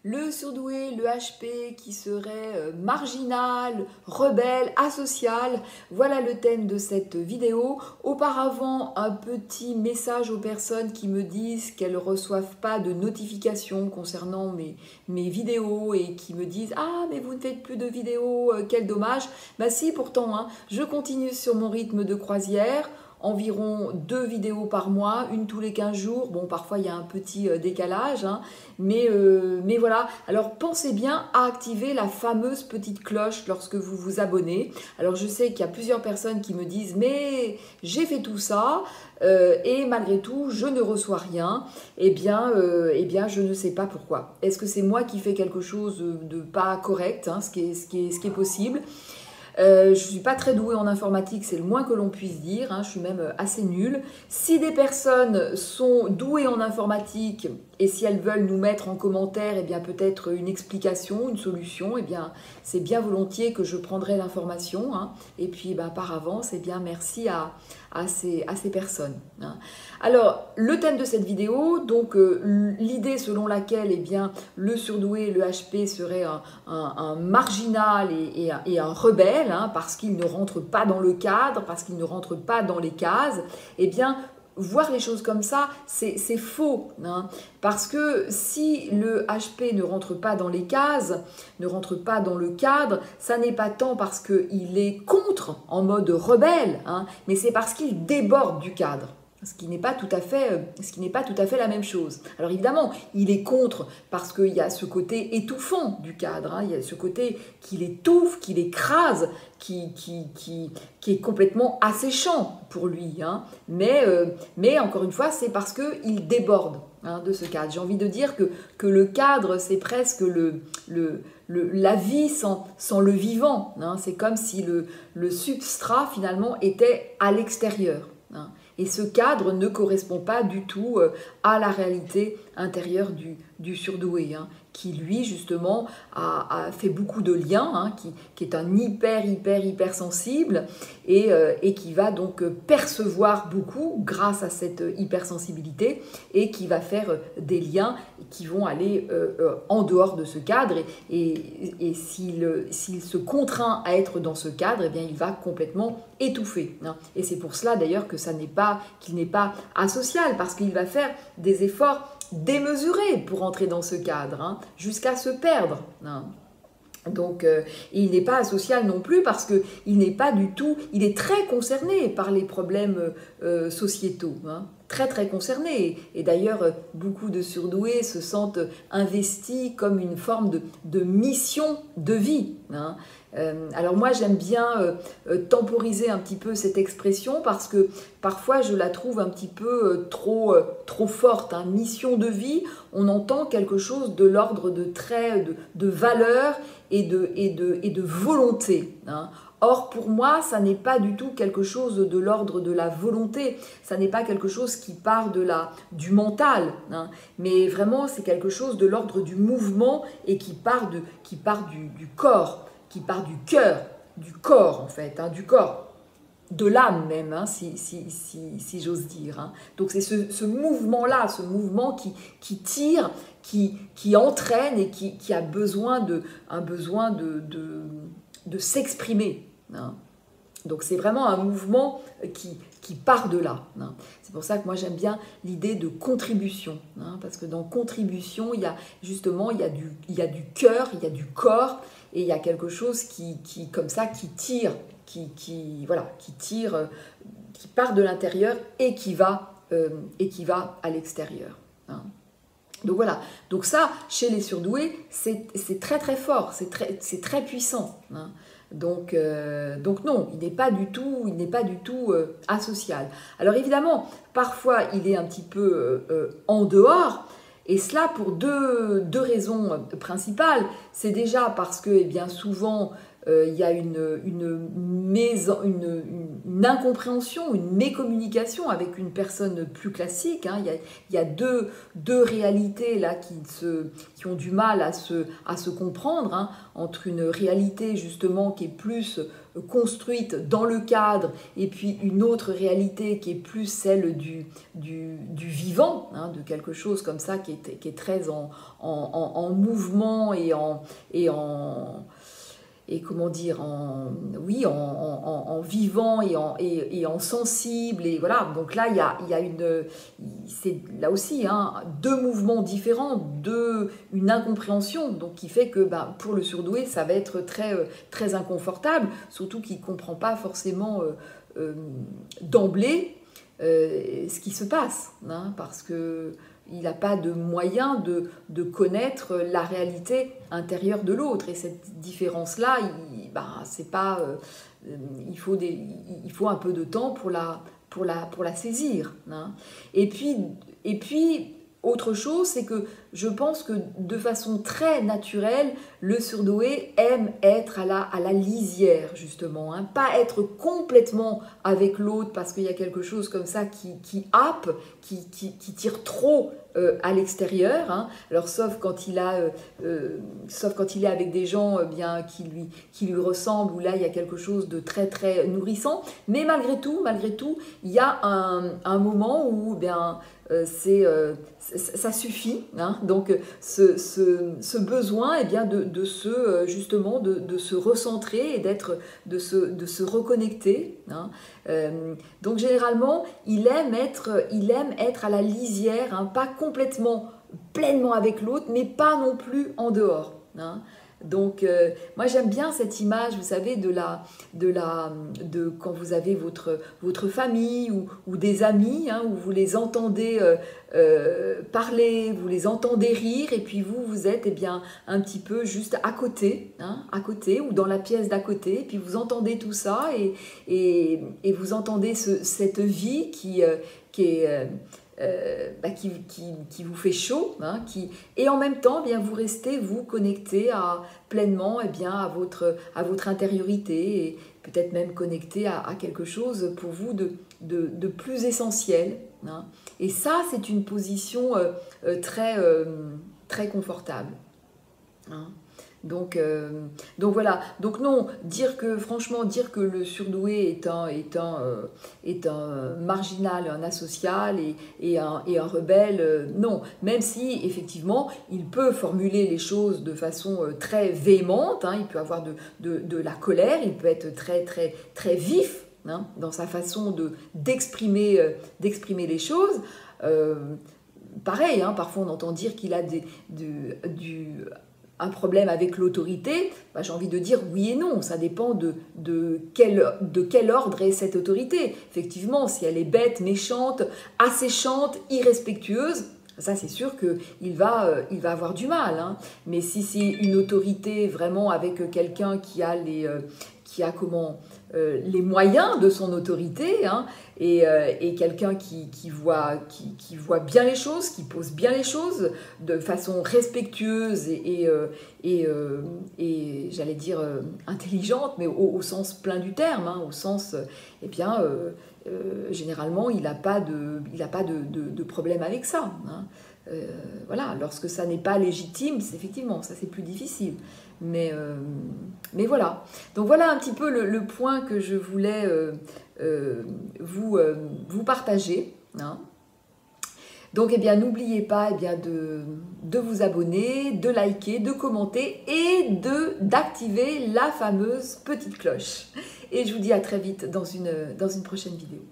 Le surdoué, le HP qui serait marginal, rebelle, asocial, voilà le thème de cette vidéo. Auparavant, un petit message aux personnes qui me disent qu'elles ne reçoivent pas de notifications concernant mes vidéos et qui me disent « Ah, mais vous ne faites plus de vidéos, quel dommage !» Bah si, pourtant, hein, je continue sur mon rythme de croisière. Environ 2 vidéos par mois, une tous les 15 jours. Bon, parfois il y a un petit décalage, hein, mais voilà. Alors pensez bien à activer la fameuse petite cloche lorsque vous vous abonnez. Alors je sais qu'il y a plusieurs personnes qui me disent « Mais j'ai fait tout ça et malgré tout je ne reçois rien. » Eh bien je ne sais pas pourquoi. Est-ce que c'est moi qui fais quelque chose de pas correct, hein, ce qui est possible? Je ne suis pas très douée en informatique, c'est le moins que l'on puisse dire, hein, je suis même assez nulle. Si des personnes sont douées en informatique et si elles veulent nous mettre en commentaire eh bien peut-être une explication, une solution, eh bien c'est bien volontiers que je prendrai l'information, hein. Et puis par avance, eh bien merci à ces personnes, hein. Alors le thème de cette vidéo, donc l'idée selon laquelle eh bien, le surdoué, le HP serait un marginal et un rebelle, hein, parce qu'il ne rentre pas dans le cadre, parce qu'il ne rentre pas dans les cases, eh bien voir les choses comme ça, c'est faux, hein, parce que si le HP ne rentre pas dans les cases, ne rentre pas dans le cadre, ça n'est pas tant parce qu'il est contre en mode rebelle, hein, mais c'est parce qu'il déborde du cadre. Ce qui n'est pas tout à fait la même chose. Alors évidemment, il est contre parce qu'il y a ce côté étouffant du cadre, hein, il y a ce côté qu'il étouffe, qu'il écrase, qui est complètement asséchant pour lui, hein. Mais encore une fois, c'est parce qu'il déborde, hein, de ce cadre. J'ai envie de dire que le cadre, c'est presque la vie sans le vivant, hein. C'est comme si le substrat finalement était à l'extérieur, hein. Et ce cadre ne correspond pas du tout à la réalité intérieure du surdoué, hein, qui lui justement a fait beaucoup de liens, hein, qui est un hyper sensible et qui va donc percevoir beaucoup grâce à cette hypersensibilité et qui va faire des liens qui vont aller en dehors de ce cadre et s'il se contraint à être dans ce cadre, eh bien il va complètement étouffer, hein. Et c'est pour cela d'ailleurs que qu'il n'est pas asocial, parce qu'il va faire des efforts démesurés pour entrer dans ce cadre, hein, jusqu'à se perdre, hein. Donc il n'est pas asocial non plus parce qu'il n'est pas du tout, il est très concerné par les problèmes sociétaux, hein, très concerné. Et d'ailleurs beaucoup de surdoués se sentent investis comme une forme de mission de vie, hein. Alors moi j'aime bien temporiser un petit peu cette expression parce que parfois je la trouve un petit peu trop forte, hein. Mission de vie, on entend quelque chose de l'ordre de valeur et de volonté, hein. Or, pour moi, ça n'est pas du tout quelque chose de l'ordre de la volonté, ça n'est pas quelque chose qui part du mental, hein, mais vraiment c'est quelque chose de l'ordre du mouvement et qui part du corps, qui part du corps en fait, hein, du corps, de l'âme même, hein, si j'ose dire, hein. Donc c'est ce mouvement-là, ce mouvement qui tire, qui entraîne et qui a besoin de s'exprimer, hein. Donc c'est vraiment un mouvement qui part de là, hein. C'est pour ça que moi j'aime bien l'idée de contribution, hein, parce que dans contribution, il y a du cœur, il y a du corps, et il y a quelque chose qui comme ça, qui tire, qui part de l'intérieur et qui va à l'extérieur, hein. Donc voilà, donc ça, chez les surdoués, c'est très fort, c'est très puissant, hein. Donc non, il n'est pas du tout asocial. Alors évidemment, parfois il est un petit peu en dehors, et cela pour deux raisons principales. C'est déjà parce que eh bien, souvent il y a une incompréhension, une mécommunication avec une personne plus classique. Hein. Il y a deux réalités là qui ont du mal à se comprendre, hein, entre une réalité justement qui est plus construite dans le cadre et puis une autre réalité qui est plus celle du vivant, hein, de quelque chose comme ça qui est très en mouvement et comment dire, en vivant et en sensible, et voilà. Donc là, c'est là aussi, hein, deux mouvements différents, une incompréhension, donc qui fait que pour le surdoué, ça va être très inconfortable, surtout qu'il ne comprend pas forcément d'emblée ce qui se passe, hein, parce que il n'a pas de moyen de connaître la réalité intérieure de l'autre. Et cette différence-là, c'est pas, il faut un peu de temps pour la saisir. Hein. Et puis, autre chose, c'est que je pense que de façon très naturelle, le surdoué aime être à la lisière, justement. Hein. Pas être complètement avec l'autre parce qu'il y a quelque chose comme ça qui happe, qui tire trop à l'extérieur. Hein. Alors, sauf quand il est avec des gens qui lui ressemblent, où là, il y a quelque chose de très, très nourrissant. Mais malgré tout, il y a un moment où ça suffit, hein. Donc ce besoin de se recentrer et de se reconnecter, hein. Donc généralement il aime être à la lisière, hein, pas complètement pleinement avec l'autre, mais pas non plus en dehors, hein. Donc moi j'aime bien cette image, vous savez, de quand vous avez votre famille ou des amis, hein, où vous les entendez parler, vous les entendez rire, et puis vous êtes un petit peu juste à côté, hein, à côté ou dans la pièce d'à côté, et puis vous entendez tout ça et vous entendez cette vie qui vous fait chaud, hein, et en même temps vous restez vous connecté pleinement à votre intériorité, et peut-être même connecté à quelque chose pour vous de plus essentiel, hein. Et ça, c'est une position très confortable, hein. Donc voilà. Donc non, franchement, dire que le surdoué est un marginal, un asocial et un rebelle, non. Même si, effectivement, il peut formuler les choses de façon très véhémente, hein, il peut avoir de la colère, il peut être très, très, très vif, hein, dans sa façon d'exprimer les choses. Pareil, hein, parfois on entend dire qu'il a un problème avec l'autorité. J'ai envie de dire oui et non, ça dépend de quel ordre est cette autorité. Effectivement, si elle est bête, méchante, asséchante, irrespectueuse, ça c'est sûr qu'il va avoir du mal, hein. Mais si c'est une autorité vraiment avec quelqu'un qui a les moyens de son autorité, hein, et quelqu'un qui voit bien les choses, qui pose bien les choses de façon respectueuse et j'allais dire intelligente, mais au sens plein du terme, hein, au sens, généralement il n'a pas de problème avec ça, hein. Voilà, lorsque ça n'est pas légitime, effectivement, ça c'est plus difficile. Mais voilà. Donc voilà un petit peu le point que je voulais vous partager, hein. Donc n'oubliez pas de vous abonner, de liker, de commenter et d'activer la fameuse petite cloche. Et je vous dis à très vite dans une prochaine vidéo.